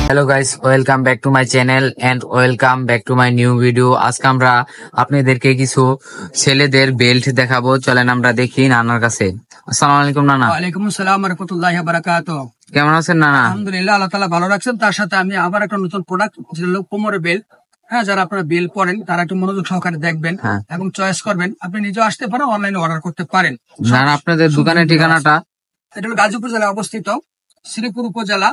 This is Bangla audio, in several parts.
Hello guys, welcome back to my channel and welcome back to my new video. আজকে আমরা আপনাদেরকে কিছু ছেলেদের বেল্ট দেখাবো। চলেন আমরা দেখি নানার কাছে। আসসালামু আলাইকুম নানা। ওয়ালাইকুম আসসালাম ওয়া রাহমাতুল্লাহি ওয়া বারাকাতুহু। কেমন আছেন নানা? আলহামদুলিল্লাহ, আল্লাহ তাআলা ভালো রাখছেন। তার সাথে আমি আবার একটা নতুন প্রোডাক্ট, যেটা হলো কোমরের বেল্ট। হ্যাঁ, যারা আপনারা বেল্ট পরেন তারা একটু মনোযোগ সহকারে দেখবেন এবং চয়েস করবেন। আপনি নিজেও আসতে পারেন, অনলাইনে অর্ডার করতে পারেন। নানা, আপনাদের দোকানের ঠিকানাটা? এটা হলো গাজীপুর জেলায় অবস্থিত, শ্রীপুর উপজেলা,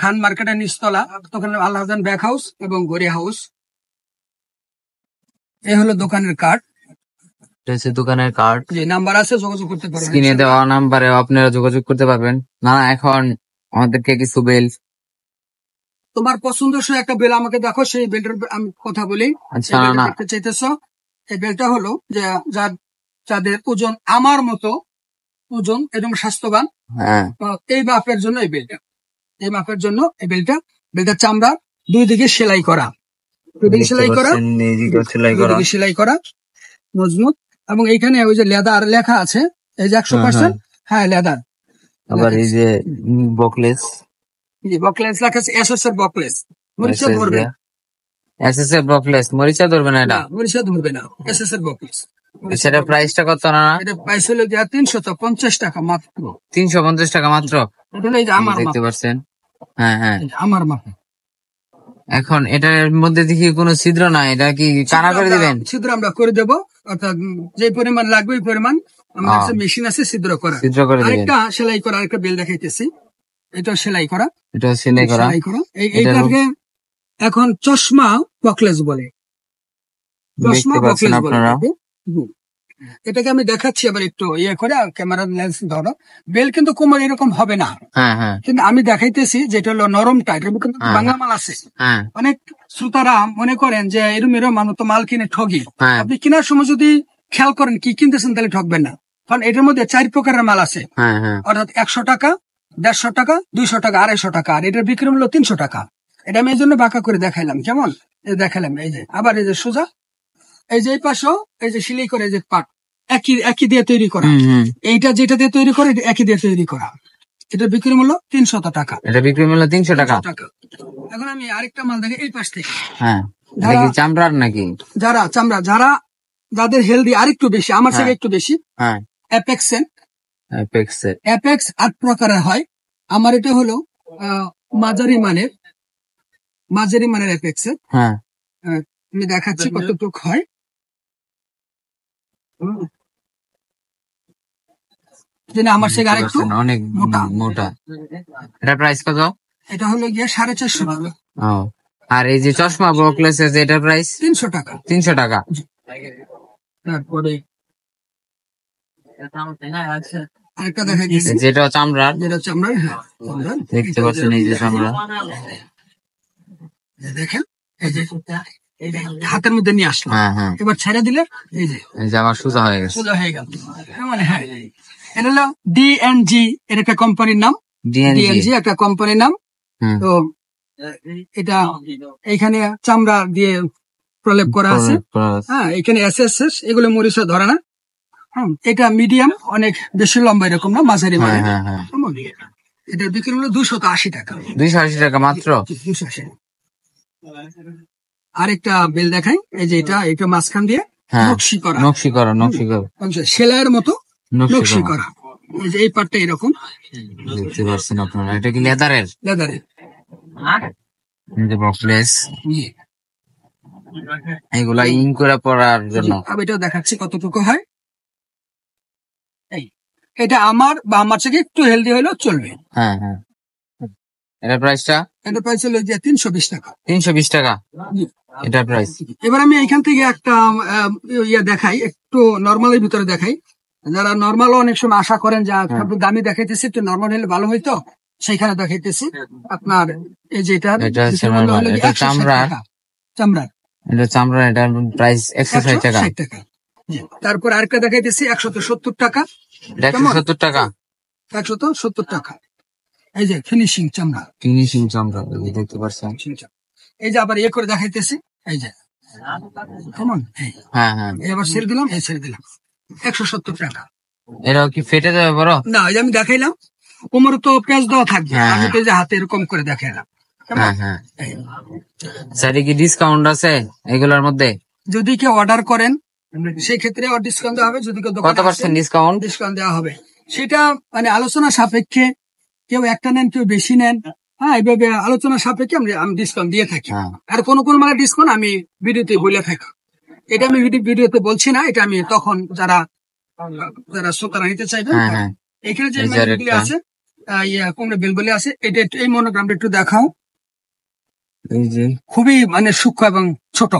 খান মার্কেটের নিচতলা, দোকান আল্লাহ হাসান ব্যাগ হাউস এবং গড়িয়া হাউস। এই হলো দোকানের কার্ড, দোকানের কার্ড, যে নাম্বার আছে, যোগাযোগ করতে পারবেন। স্ক্রিনে দেওয়া নাম্বারে আপনারা যোগাযোগ করতে পারবেন। নানা, এখন আমাদেরকে কিছু বেল্ট, তোমার পছন্দসই একটা বেল আমাকে দেখো, সেই বেল্টের আমি কথা বলি। আচ্ছা নানা, দেখতে চাইতেছো, এই বেলটা হলো যে যাদের ওজন আমার মতো ওজন এবং স্বাস্থ্যবান, এই মাপের জন্য এই বেলটা, এই মাপের জন্য এই বেলটা। বেলটার চামড়া দুই দিকে সেলাই করা, সেলাই করা মজবুত। এবং এইখানে ওই যে লেদার লেখা আছে, এই যে 100%, হ্যাঁ লেদার। আবার এই যে বকলেস, বকলেস লেখা আছে, এসএস এর বকলেস। মরিচা ধরবে না, এসএস এর বকলেস, মরিচা ধরবে না, এটা মরিচা ধরবে না, এসএস এর বকলেস। সেটা প্রাইসটা কত না? এটা প্রাইস হলো 350 টাকা মাত্র। 350 টাকা মাত্র। এই যে আমার দেখতে পাচ্ছেন, হ্যাঁ হ্যাঁ, আমার মাপে। এখন এটার মধ্যে দেখি কোনো ছিদ্র নাই, এটা কি কানা করে দিবেন? ছিদ্র আমরা করে দেবো, অর্থাৎ যে পরিমাণ লাগবে ওই পরিমাণ আমার কাছে মেশিন আছে ছিদ্র করা। আরেকটা সেলাই করা, আরেকটা বেল দেখাইতেছি, এটা সেলাই করা, এটা সেলাই করা। এইটাকে এখন চশমা বকলেস বলে, চশমা বকলেস বলে। এটাকে আমি দেখাচ্ছি আবার একটু ইয়ে করে, ক্যামেরা লেন্স ধরো। বেল কিন্তু কোমর এরকম হবে না, কিন্তু আমি দেখাইতেছি যেটা হলো নরম টাইট, বাংলা মাল আছে। অনেক শ্রোতারা মনে করেন যে এরম মানুষ তো মাল কিনে ঠগি। আপনি কেনার সময় যদি খেয়াল করেন কি কিনতেছেন, তাহলে ঠকবেন না। কারণ এটার মধ্যে 4 প্রকারের মাল আছে, অর্থাৎ 100 টাকা, 150 টাকা, 200 টাকা, 250 টাকা, আর এটার বিক্রি মূল্য 300 টাকা। এটা আমি এই জন্য বাঁকা করে দেখাইলাম, কেমন দেখালাম। এই যে আবার এই যে সোজা, এই যে এই পাশেও এই যে সিলাই করে, এই যে পাট একই দিয়ে তৈরি করা, এইটা যেটা দিয়ে তৈরি করে একই দিয়ে তৈরি করা। এটা বিক্রি মূল্য 300 টাকা। এটা বিক্রি মূল্য 300 টাকা। এখন আমি আরেকটা মাল দেখি এই পাশ থেকে, চামড়ার নাকি, যারা চামড়া, যাদের হেলদি আরেকটু বেশি, আমার থেকে একটু বেশি, অ্যাপেক্স 8 প্রকারের হয়। আমার এটা হলো মাঝারি মানের অ্যাপেক্সের। আমি দেখাচ্ছি কতটুকু হয়। আমার থেকে আরেকটু অনেক মোটা। এটা প্রাইস কত? এটা হলো গিয়ে 450 টাকা। আর এই যে চশমা বকলেস, এটা প্রাইস 300 টাকা। 300 টাকা। তারপরে আরেকটা দেখা গেছে, যেটা চামড়ার, দেখতে পাচ্ছেন এই যে চামড়া। দেখেন এই যে হাতের মধ্যে নিয়ে আসলাম, এবার ছেড়ে দিলে এই যে আমার সোজা হয়ে গেছে, সোজা হয়ে গেল। মানে হ্যাঁ, এটা হলো ডিএনজি, এর একটা কোম্পানির নাম, ডিএনজি একটা কোম্পানির নাম। তো এটা এইখানে চামড়া দিয়ে প্রলেপ করা আছে, হ্যাঁ, এখানে এসএস, এগুলো মরিচা ধরে না। এটা মিডিয়াম, অনেক বেশি লম্বা এরকম না, মাঝারি মানে। এটার বিক্রি মূল্য 280 টাকা। 280 টাকা মাত্র। 280। আরেকটা বেল দেখাই, এই যে এটা মাঝখান দিয়ে নকশি করা, সেলাইয়ের মতো নকশি করা। এই যে এই পাটটা এরকম দেখতে পাচ্ছেন আপনারা। এটা কি লেদারের? বকলেস, এগুলা ইন করে পড়ার জন্য। আমি এটাও দেখাচ্ছি কতটুকু হয়। এটা আমার থেকে একটু হেলদি হলেও চলবে। এটা প্রাইসটা? এটা প্রাইস হলো 320 টাকা। 320 টাকা এটা প্রাইস। এবার আমি এইখান থেকে একটা দেখাই, একটু নর্মালের ভিতরে দেখাই। যারা নর্মাল অনেক সময় আশা করেন যে দামি দেখাইতেছি, একটু নর্মাল হলে ভালো হইতো, সেইখানে দেখাইতেছি। আপনার এই যে চামড়ার, এটার প্রাইস 160 টাকা। তারপর আরেকটা দেখাইতেছি 170 টাকা। 170 টাকা, 170 টাকা। এই যে ফিনিশিং চামড়া, দেখতে পাচ্ছেন। এই যে আবার করে দেখাইতেছি, এই যে কেমন। এবার ছেড়ে দিলাম, 170 টাকা। এটাও কি ফেটে যাবে বড়? না, এই যে আমি দেখাইলাম, কোমরে তো পেঁচ দেওয়া থাকবে, আমি তো যে হাতে এরকম করে দেখাইলাম। হ্যাঁ হ্যাঁ স্যার কি ডিসকাউন্ট আছে এগুলোর মধ্যে? যদি কেউ অর্ডার করেন সেই ক্ষেত্রে ডিসকাউন্ট দেওয়া হবে, যদি কেউ কত পার্সেন্ট ডিসকাউন্ট? ডিসকাউন্ট দেওয়া হবে, সেটা মানে আলোচনা সাপেক্ষে, কেউ একটা নেন কেউ বেশি নেন, হ্যাঁ এইভাবে আলোচনা সাপেক্ষে আমি ডিসকাউন্ট দিয়ে থাকি। আর কোন কোন মানে ডিসকাউন্ট আমি ভিডিওতে বলে থাকি, এটা আমি ভিডিওতে বলছি না, এটা আমি তখন যারা শ্রোতারা নিতে চাইবেন। এখানে যে বেলগুলি আছে, কুমড়ো বেলগুলি আছে, এটা এই মনোগ্রামটা একটু দেখাও, খুবই মানে সূক্ষ্ম এবং ছোট।